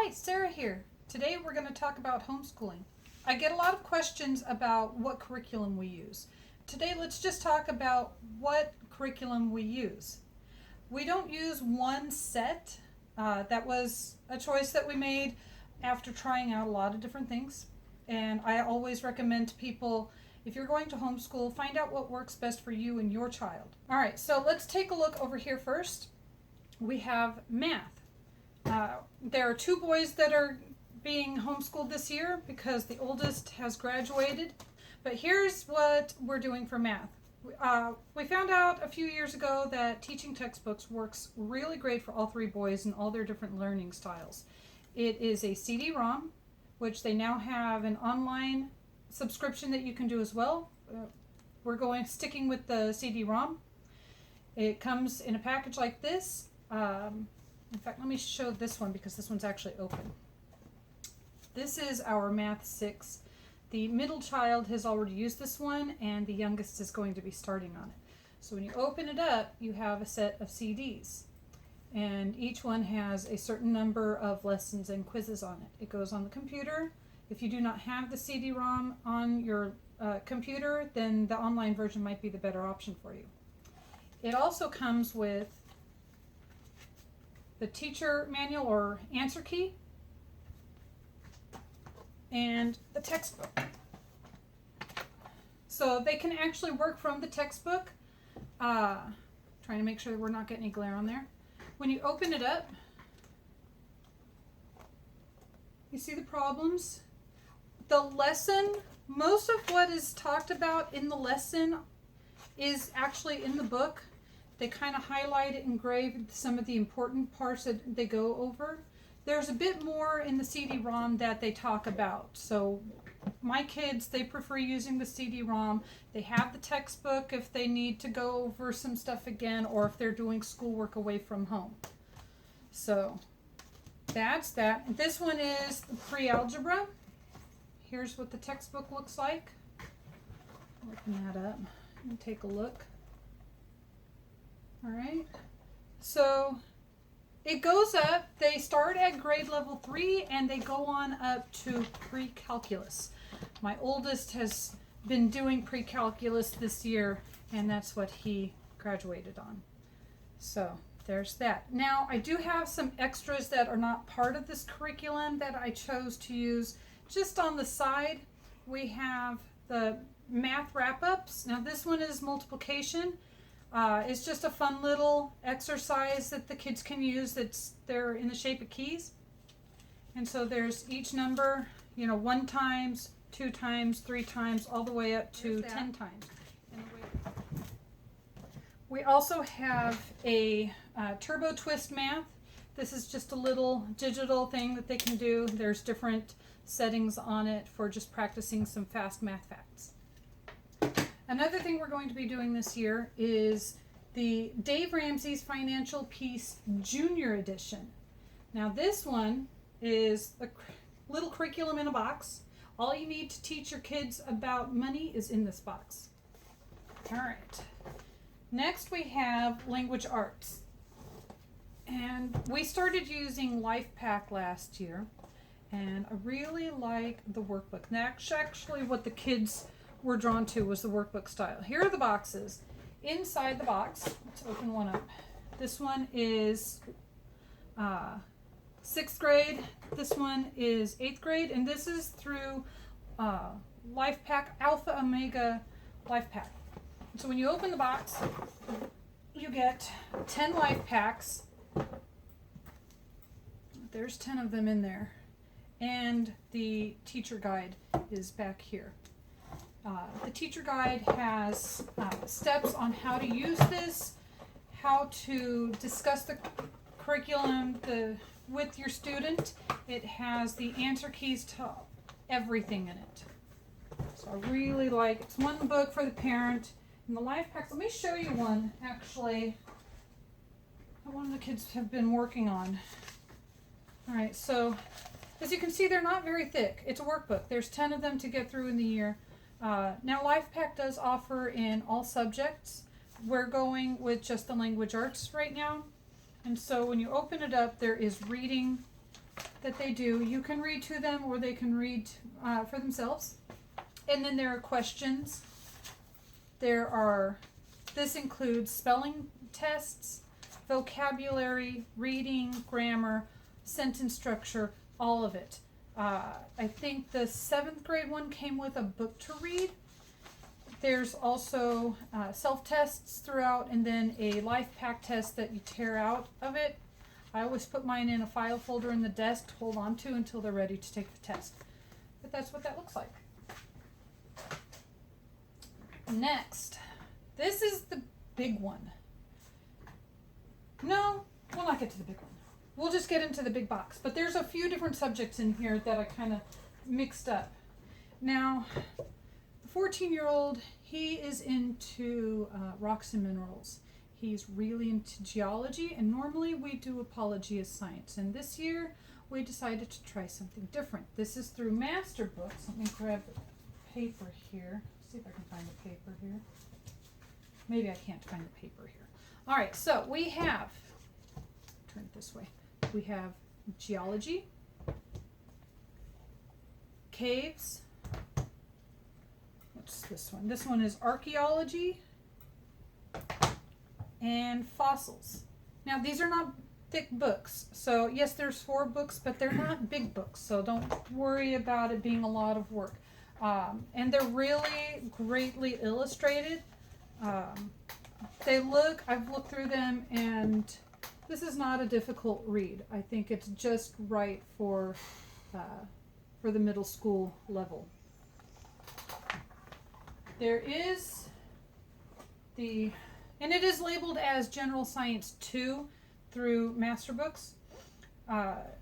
Hi, Sarah here. Today we're going to talk about homeschooling. I get a lot of questions about what curriculum we use. Today let's just talk about what curriculum we use. We don't use one set. That was a choice that we made after trying out a lot of different things. And I always recommend to people, if you're going to homeschool, find out what works best for you and your child. All right, so let's take a look over here first. We have math. There are two boys that are being homeschooled this year because the oldest has graduated. But here's what we're doing for math. We found out a few years ago that teaching textbooks works really great for all three boys and all their different learning styles. It is a CD-ROM, which they now have an online subscription that you can do as well. We're sticking with the CD-ROM. It comes in a package like this. In fact, let me show this one because this one's actually open. This is our Math 6. The middle child has already used this one, and the youngest is going to be starting on it. So when you open it up, you have a set of CDs. And each one has a certain number of lessons and quizzes on it. It goes on the computer. If you do not have the CD-ROM on your computer, then the online version might be the better option for you. It also comes with the teacher manual or answer key and the textbook. So they can actually work from the textbook. Trying to make sure that we're not getting any glare on there. When you open it up, you see the problems. The lesson, most of what is talked about in the lesson is actually in the book. They kind of highlight it, engrave some of the important parts that they go over. There's a bit more in the CD-ROM that they talk about. So my kids, they prefer using the CD-ROM. They have the textbook if they need to go over some stuff again, or if they're doing schoolwork away from home. So that's that. This one is the Pre-Algebra. Here's what the textbook looks like. Open that up and take a look. All right, so it goes up. They start at grade level 3 and they go on up to pre-calculus. My oldest has been doing pre-calculus this year, and that's what he graduated on. So there's that. Now I do have some extras that are not part of this curriculum that I chose to use. Just on the side, we have the math wrap-ups. Now this one is multiplication. It's just a fun little exercise that the kids can use. They're in the shape of keys. And so there's each number, 1 times, 2 times, 3 times, all the way up to 10 times. We also have a turbo twist math. This is just a little digital thing that they can do. There's different settings on it for just practicing some fast math facts. Another thing we're going to be doing this year is the Dave Ramsey's Financial Peace Junior Edition. Now this one is a little curriculum in a box. All you need to teach your kids about money is in this box. All right. Next we have language arts. And we started using LifePack last year, and I really like the workbook. And that's actually what the kids were drawn to, was the workbook style. Here are the boxes. Inside the box, let's open one up. This one is 6th grade. This one is 8th grade, and this is through LifePack, Alpha Omega LifePack. So when you open the box, you get 10 LifePacks. There's 10 of them in there. And the teacher guide is back here. The teacher guide has steps on how to use this, how to discuss the curriculum with your student. It has the answer keys to everything in it. So I really like it. It's one book for the parent. And the life packs, let me show you one actually that one of the kids have been working on. All right, so as you can see, they're not very thick. It's a workbook. There's 10 of them to get through in the year. Now LifePack does offer in all subjects. We're going with just the language arts right now. And so when you open it up, there is reading, that they do. You can read to them or they can read for themselves. And then there are questions. This includes spelling tests, vocabulary, reading, grammar, sentence structure, all of it. I think the 7th grade one came with a book to read. There's also self-tests throughout, and then a life pack test that you tear out of it. I always put mine in a file folder in the desk to hold on to until they're ready to take the test. But that's what that looks like. Next, this is the big one. No, we'll not get to the big one. We'll just get into the big box. But there's a few different subjects in here that I kind of mixed up. Now, the 14-year-old, he is into rocks and minerals. He's really into geology, and normally we do apology as science. And this year, we decided to try something different. This is through Master Books. Let me grab the paper here. See if I can find the paper here. Maybe I can't find the paper here. All right, so we have, turn it this way. We have geology, caves. What's this one? This one is archaeology and fossils. Now, these are not thick books. So, yes, there's 4 books, but they're not big books. So don't worry about it being a lot of work. And they're really greatly illustrated. I've looked through them, and this is not a difficult read. I think it's just right for the middle school level. There is and it is labeled as General Science 2 through Master Books,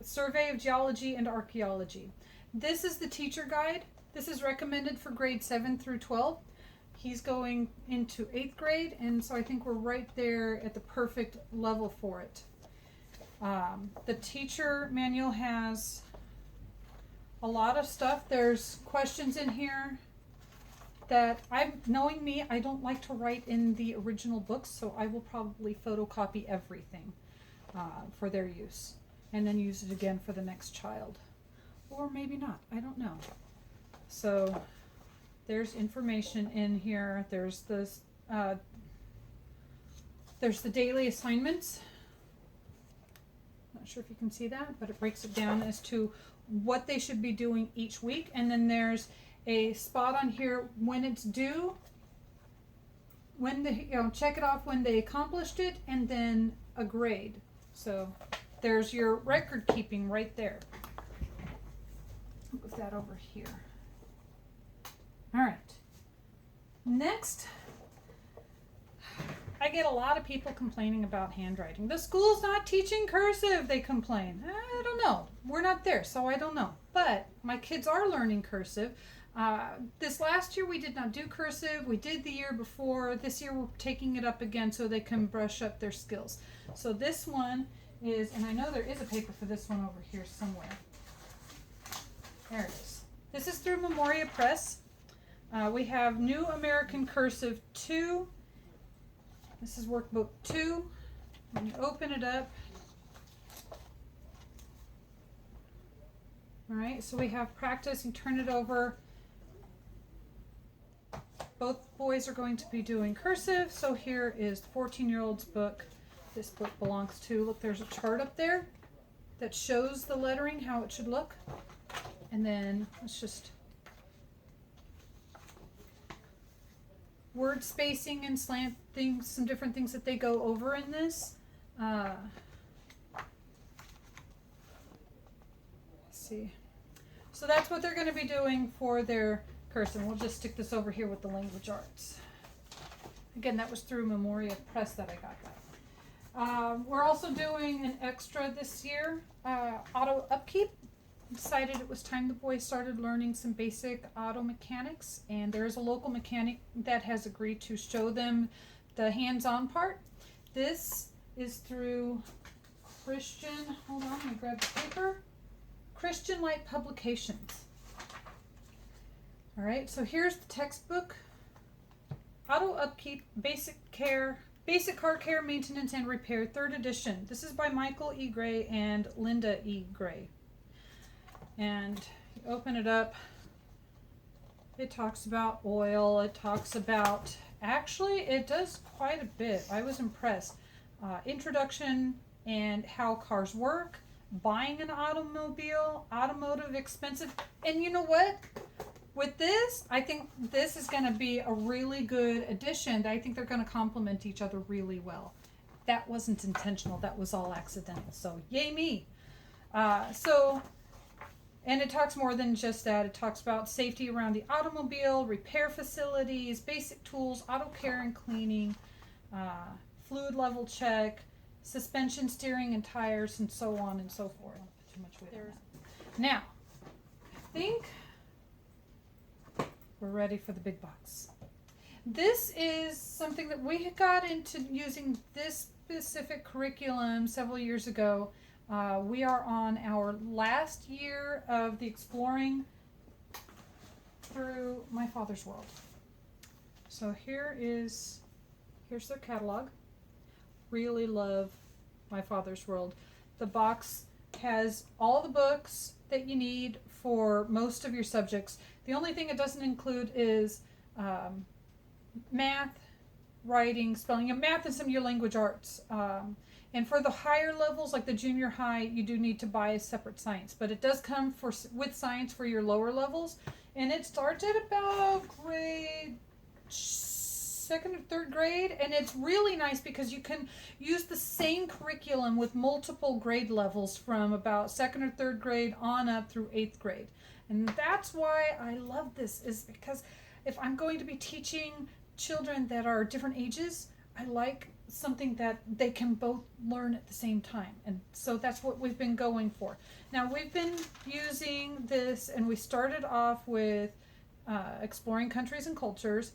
Survey of Geology and Archaeology. This is the teacher guide. This is recommended for grade 7 through 12. He's going into 8th grade, and so I think we're right there at the perfect level for it. The teacher manual has a lot of stuff. There's questions in here that knowing me, I don't like to write in the original books, so I will probably photocopy everything for their use and then use it again for the next child. Or maybe not, I don't know. So there's information in here. There's the daily assignments. Not sure if you can see that, but it breaks it down as to what they should be doing each week. And then there's a spot on here when it's due, when they check it off when they accomplished it, and then a grade. So there's your record keeping right there. I'll put that over here. All right. Next, I get a lot of people complaining about handwriting. The school's not teaching cursive, they complain. I don't know. We're not there, so I don't know. But my kids are learning cursive. This last year we did not do cursive. We did the year before. This year we're taking it up again so they can brush up their skills. So this one is, and I know there is a paper for this one over here somewhere. There it is. This is through Memoria Press. We have New American Cursive 2. This is workbook 2. When you open it up, all right, so we have practice. You turn it over. Both boys are going to be doing cursive. So here is the 14-year-old's book. This book belongs to, look, there's a chart up there that shows the lettering, how it should look. And then let's just word spacing and slant things, some different things that they go over in this. Let's see. So that's what they're going to be doing for their cursive. We'll just stick this over here with the language arts. Again, that was through Memoria Press that I got that. We're also doing an extra this year, auto upkeep. Decided it was time the boys started learning some basic auto mechanics, and there is a local mechanic that has agreed to show them the hands-on part. This is through Christian, hold on, let me grab the paper, Christian Light Publications. All right, so here's the textbook, Auto Upkeep, Basic Car Care, Maintenance and Repair, 3rd edition. This is by Michael E. Gray and Linda E. Gray. And you open it up. It talks about oil. It talks about, actually, it does quite a bit. I was impressed. Introduction and how cars work, buying an automobile, automotive expensive. And you know what? With this, I think this is going to be a really good addition. I think they're going to complement each other really well. That wasn't intentional. That was all accidental. So yay me. And it talks more than just that. It talks about safety around the automobile, repair facilities, basic tools, auto care and cleaning, fluid level check, suspension, steering, and tires, and so on and so forth. Don't put too much weight on that. Now, I think we're ready for the big box. This is something that we got into using this specific curriculum several years ago. We are on our last year of the Exploring Through My Father's World. So here's their catalog. Really love My Father's World. The box has all the books that you need for most of your subjects. The only thing it doesn't include is math, writing, spelling, and math and some of your language arts. And for the higher levels, like the junior high, you do need to buy a separate science. But it does come with science for your lower levels. And it starts at about grade 2nd or 3rd grade. And it's really nice because you can use the same curriculum with multiple grade levels from about 2nd or 3rd grade on up through 8th grade. And that's why I love this, is because if I'm going to be teaching children that are different ages, I like something that they can both learn at the same time. And so that's what we've been going for. Now, we've been using this, and we started off with Exploring Countries and Cultures.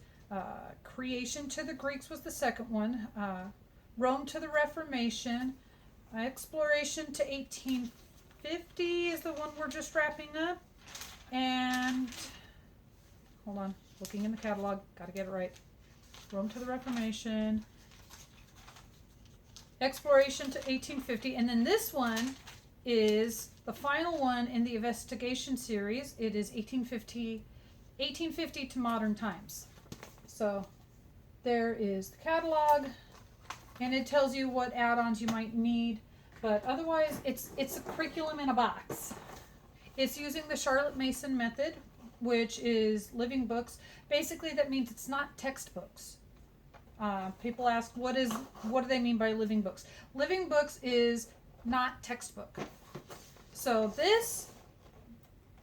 Creation to the Greeks was the second one. Rome to the Reformation. Exploration to 1850 is the one we're just wrapping up. And, hold on, looking in the catalog, gotta get it right. Rome to the Reformation. Exploration to 1850, and then this one is the final one in the investigation series. It is 1850 to modern times. So there is the catalog, and it tells you what add-ons you might need, but otherwise it's a curriculum in a box. It's using the Charlotte Mason method, which is living books. Basically, that means it's not textbooks. People ask, what do they mean by living books? Living books is not textbook. So this,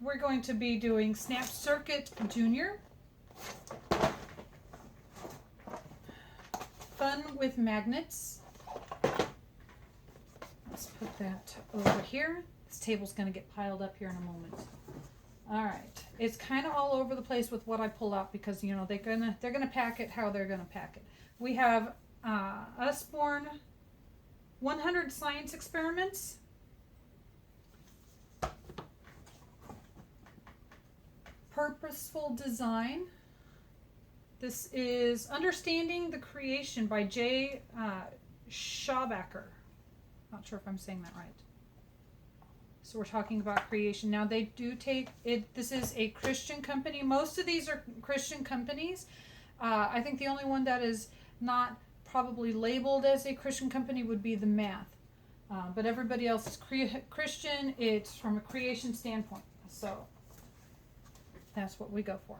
we're going to be doing Snap Circuit Junior, Fun with Magnets. Let's put that over here. This table's going to get piled up here in a moment. All right, it's kind of all over the place with what I pull out because they're gonna pack it how they're gonna pack it. We have Usborne 100 Science Experiments, Purposeful Design. This is Understanding the Creation by J. Schaubacher. Not sure if I'm saying that right. So we're talking about creation. Now they do take it. This is a Christian company. Most of these are Christian companies. I think the only one that is not probably labeled as a Christian company would be the math. But everybody else is Christian. It's from a creation standpoint. So that's what we go for.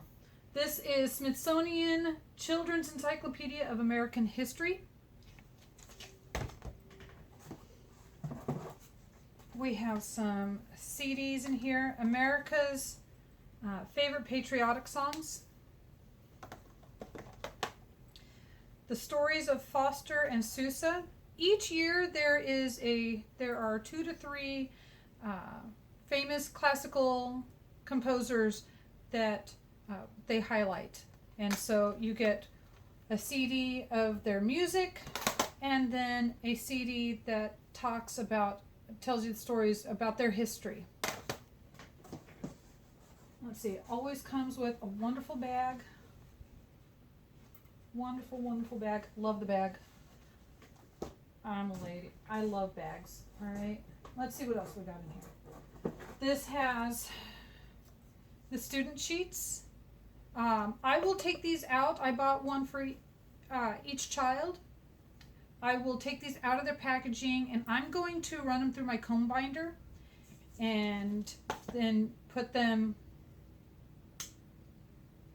This is Smithsonian Children's Encyclopedia of American History. We have some CDs in here. America's favorite patriotic songs. The Stories of Foster and Sousa. Each year there are 2 to 3 famous classical composers that they highlight. And so you get a CD of their music and then a CD that tells you the stories about their history. Let's see, it always comes with a wonderful bag. Wonderful, wonderful bag. Love the bag. I'm a lady. I love bags. All right. Let's see what else we got in here. This has the student sheets. I will take these out. I bought one for each child. I will take these out of their packaging and I'm going to run them through my comb binder and then put them,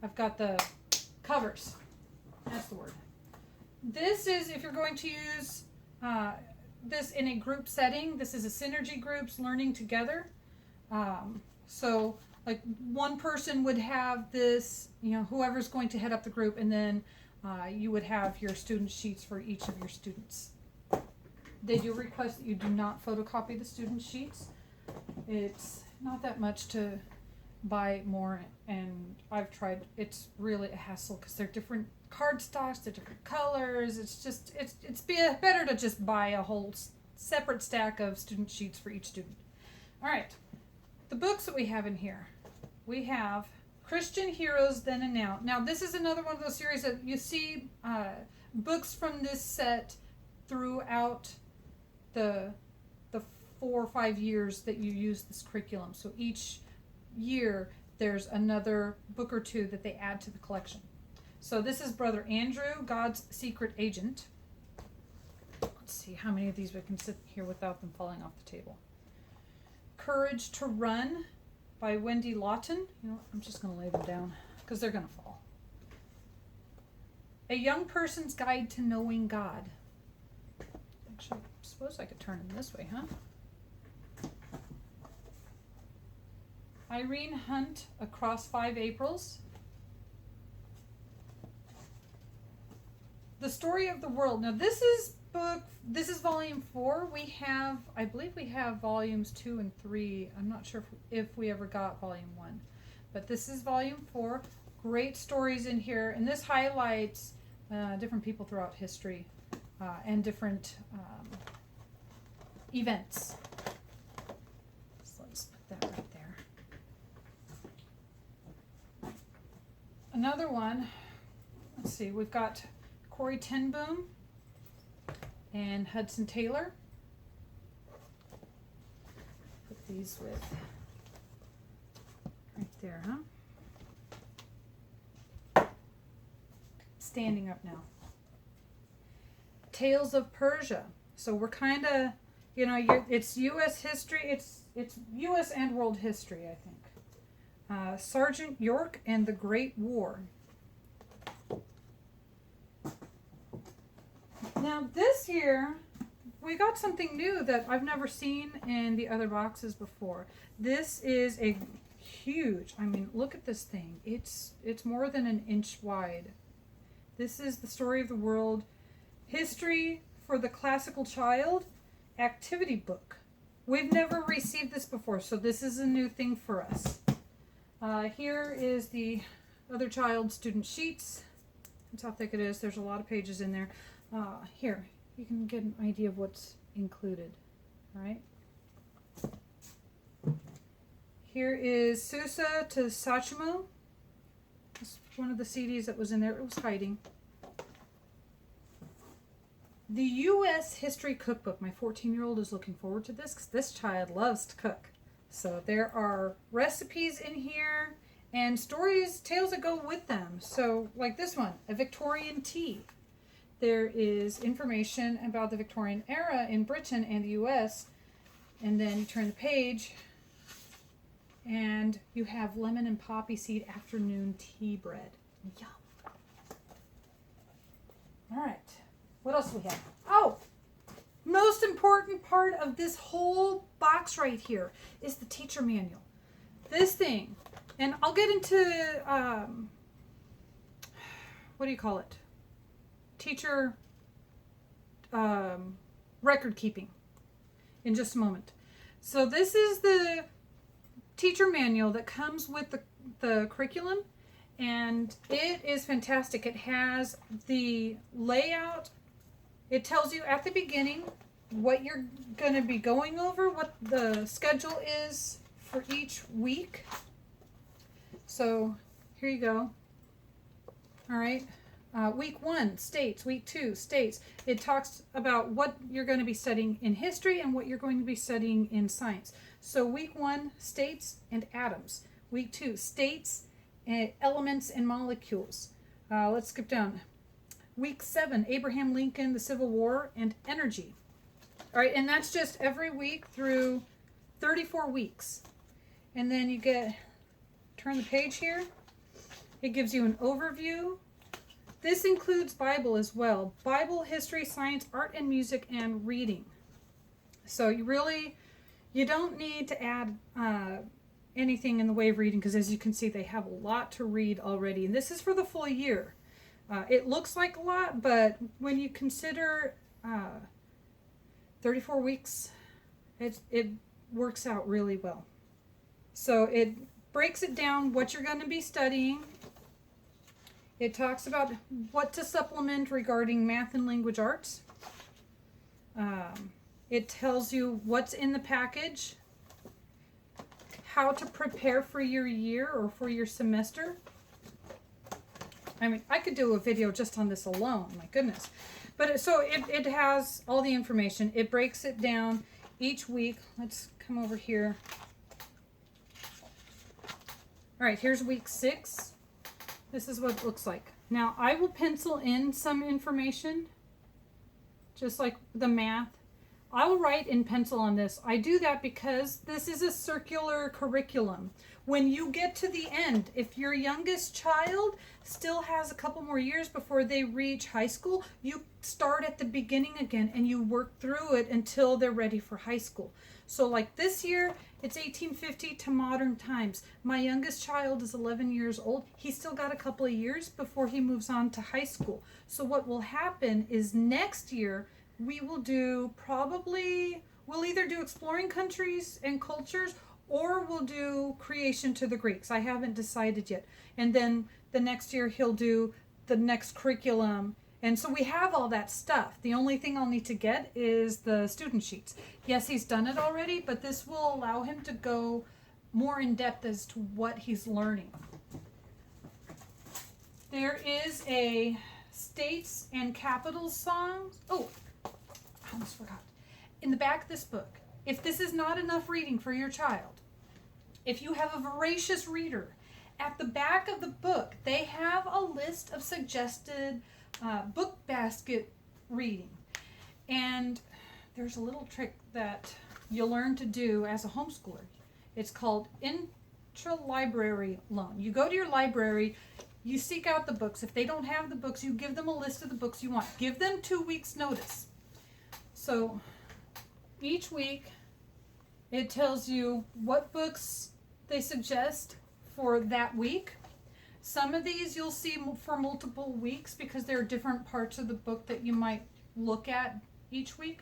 I've got the covers, that's the word. This is if you're going to use this in a group setting. This is a synergy groups learning together. So like one person would have this, whoever's going to head up the group, and then you would have your student sheets for each of your students. They do request that you do not photocopy the student sheets. It's not that much to buy more, and I've tried. It's really a hassle because they're different card stocks, they're different colors. It's better to just buy a whole separate stack of student sheets for each student. All right, the books that we have in here. We have Christian Heroes Then and Now. Now this is another one of those series that you see books from this set throughout the 4 or 5 years that you use this curriculum. So each year there's another book or two that they add to the collection. So this is Brother Andrew, God's Secret Agent. Let's see how many of these we can sit here without them falling off the table. Courage to Run by Wendy Lawton. I'm just going to lay them down because they're going to fall. A Young Person's Guide to Knowing God. Actually, I suppose I could turn them this way, huh? Irene Hunt, Across 5 Aprils. The Story of the World. Now this is volume 4. I believe we have volumes 2 and 3. I'm not sure if we ever got volume 1. But this is volume 4. Great stories in here. And this highlights different people throughout history and different events. So let's put that right there. Another one. Let's see. We've got Corrie ten Boom and Hudson Taylor. Put these with right there, huh? Standing up now. Tales of Persia. So we're kind of, it's U.S. history. It's U.S. and world history, I think. Sergeant York and the Great War. Now this year, we got something new that I've never seen in the other boxes before. This is a huge, look at this thing. It's more than an inch wide. This is the Story of the World History for the Classical Child activity book. We've never received this before, so this is a new thing for us. Here is the other child student sheets. That's how thick it is. There's a lot of pages in there. Here, you can get an idea of what's included, all right? Here is Susa to Sachimu. It's one of the CDs that was in there. It was hiding. The U.S. History Cookbook. My 14-year-old is looking forward to this because this child loves to cook. So there are recipes in here and stories, tales that go with them. So like this one, a Victorian tea. There is information about the Victorian era in Britain and the U.S. And then you turn the page and you have lemon and poppy seed afternoon tea bread. Yum. All right. What else do we have? Oh, most important part of this whole box right here is the teacher manual. This thing, and I'll get into, what do you call it? Teacher record keeping in just a moment. So this is the teacher manual that comes with the curriculum, and it is fantastic. It has the layout. It tells you at the beginning what you're going to be going over, what the schedule is for each week. So here you go. All right. Week 1, states. Week 2, states. It talks about what you're going to be studying in history and what you're going to be studying in science. So week 1, states and atoms. Week 2, states, elements and molecules. Let's skip down. Week 7, Abraham Lincoln, the Civil War, and energy. All right, and that's just every week through 34 weeks. And then you turn the page here. It gives you an overview. This includes Bible as well. Bible, history, science, art and music, and reading. So you don't need to add anything in the way of reading, because as you can see, they have a lot to read already. And this is for the full year. It looks like a lot, but when you consider 34 weeks, it works out really well. So it breaks it down what you're going to be studying. It talks about what to supplement regarding math and language arts. It tells you what's in the package, how to prepare for your year or for your semester. I mean, I could do a video just on this alone, my goodness. But it has all the information. It breaks it down each week. Let's come over here. All right, here's week 6. This is what it looks like. Now, I will pencil in some information, just like the math. I will write in pencil on this. I do that because this is a circular curriculum. When you get to the end, if your youngest child still has a couple more years before they reach high school, you start at the beginning again and you work through it until they're ready for high school. So like this year, it's 1850 to modern times. My youngest child is 11 years old. He's still got a couple of years before he moves on to high school. So what will happen is next year, we'll either do exploring countries and cultures, or we'll do creation to the Greeks. I haven't decided yet. And then the next year he'll do the next curriculum. And so we have all that stuff. The only thing I'll need to get is the student sheets. Yes, he's done it already, but this will allow him to go more in depth as to what he's learning. There is a states and capitals song. Oh, I almost forgot. In the back of this book, if this is not enough reading for your child, if you have a voracious reader, at the back of the book, they have a list of suggested book basket reading. And there's a little trick that you'll learn to do as a homeschooler. It's called intra-library loan. You go to your library, you seek out the books. If they don't have the books, you give them a list of the books you want. Give them 2 weeks notice. So each week it tells you what books they suggest for that week. Some of these you'll see for multiple weeks because there are different parts of the book that you might look at each week.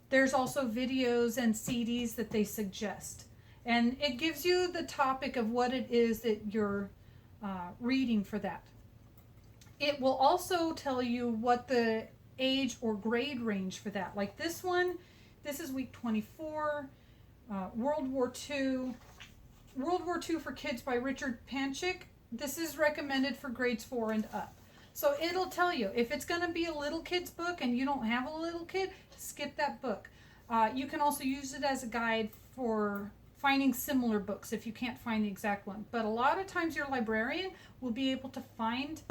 There's also videos and CDs that they suggest. And it gives you the topic of what it is that you're reading for that. It will also tell you what the age or grade range for that. Like this one, this is week 24, World War II for Kids by Richard Panchik. This is recommended for grades 4 and up. So it'll tell you if it's going to be a little kid's book and you don't have a little kid, skip that book. You can also use it as a guide for finding similar books if you can't find the exact one. But a lot of times your librarian will be able to find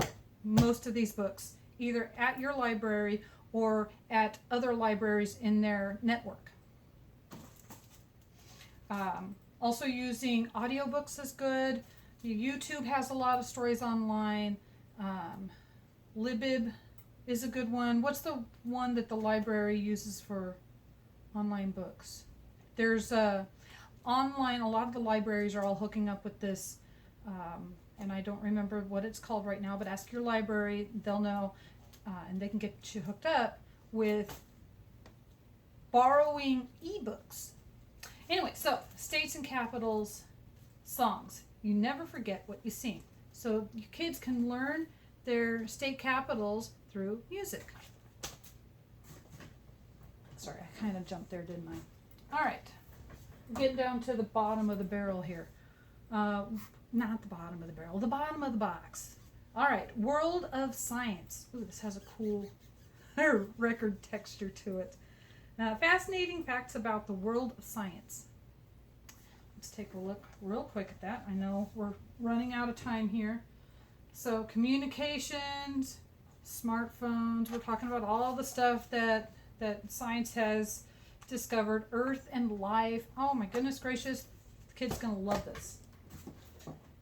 most of these books either at your library or at other libraries in their network. Also using audiobooks is good. YouTube has a lot of stories online. Libib is a good one. What's the one that the library uses for online books? There's online, a lot of the libraries are all hooking up with this, and I don't remember what it's called right now, but ask your library, they'll know, and they can get you hooked up with borrowing ebooks. Anyway, so states and capitals, songs. You never forget what you sing. So your kids can learn their state capitals through music. Sorry, I kind of jumped there, didn't I? All right, getting down to the bottom of the barrel here. Not the bottom of the barrel, the bottom of the box. All right, World of Science. Ooh, this has a cool record texture to it. Fascinating facts about the world of science. Let's take a look real quick at that. I know we're running out of time here. So communications, smartphones, we're talking about all the stuff that science has discovered. Earth and life. Oh my goodness gracious, the kid's gonna love this.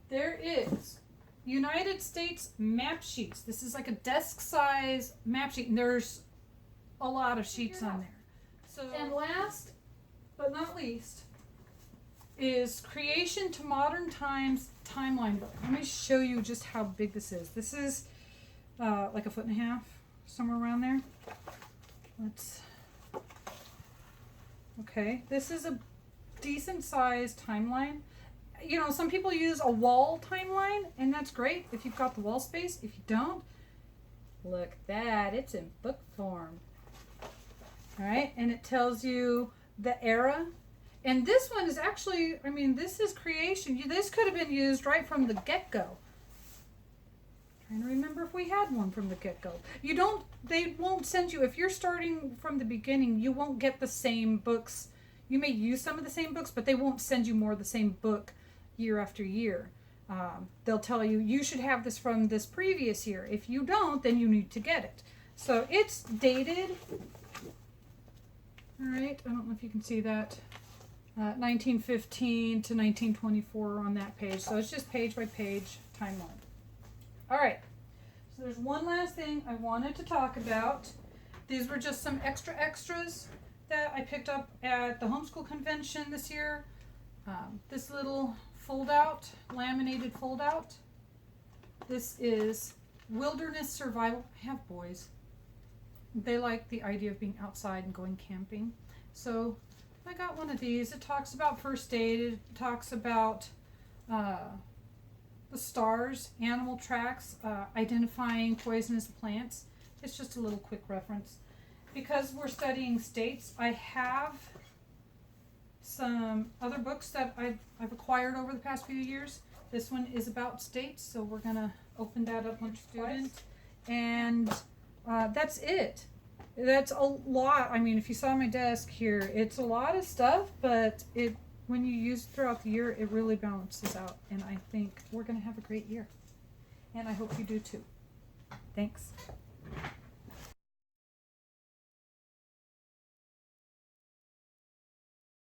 There is United States map sheets. This is like a desk size map sheet, and there's a lot of sheets on there. So, and last but not least is Creation to Modern Times Timeline Book. Let me show you just how big this is. This is like 1.5 feet, somewhere around there. Okay, this is a decent sized timeline. You know, some people use a wall timeline, and that's great if you've got the wall space. If you don't, look at that, it's in book form. All right, and it tells you the era. And this one is actually, I mean, this is creation. This could have been used right from the get-go. Trying to remember if we had one from the get-go. They won't send you, if you're starting from the beginning, you won't get the same books. You may use some of the same books, but they won't send you more of the same book year after year. They'll tell you, you should have this from this previous year. If you don't, then you need to get it. So it's dated. All right, I don't know if you can see that. 1915 to 1924 on that page. So it's just page by page timeline. All right, so there's one last thing I wanted to talk about. These were just some extras that I picked up at the homeschool convention this year. This little fold-out, laminated fold-out. This is Wilderness Survival. I have boys. They like the idea of being outside and going camping. So I got one of these. It talks about first aid. It talks about the stars, animal tracks, identifying poisonous plants. It's just a little quick reference. Because we're studying states, I have some other books that I've acquired over the past few years. This one is about states, so we're going to open that up on student. And that's it. That's a lot. I mean, if you saw my desk here, it's a lot of stuff, but when you use it throughout the year, it really balances out. And I think we're going to have a great year. And I hope you do too. Thanks.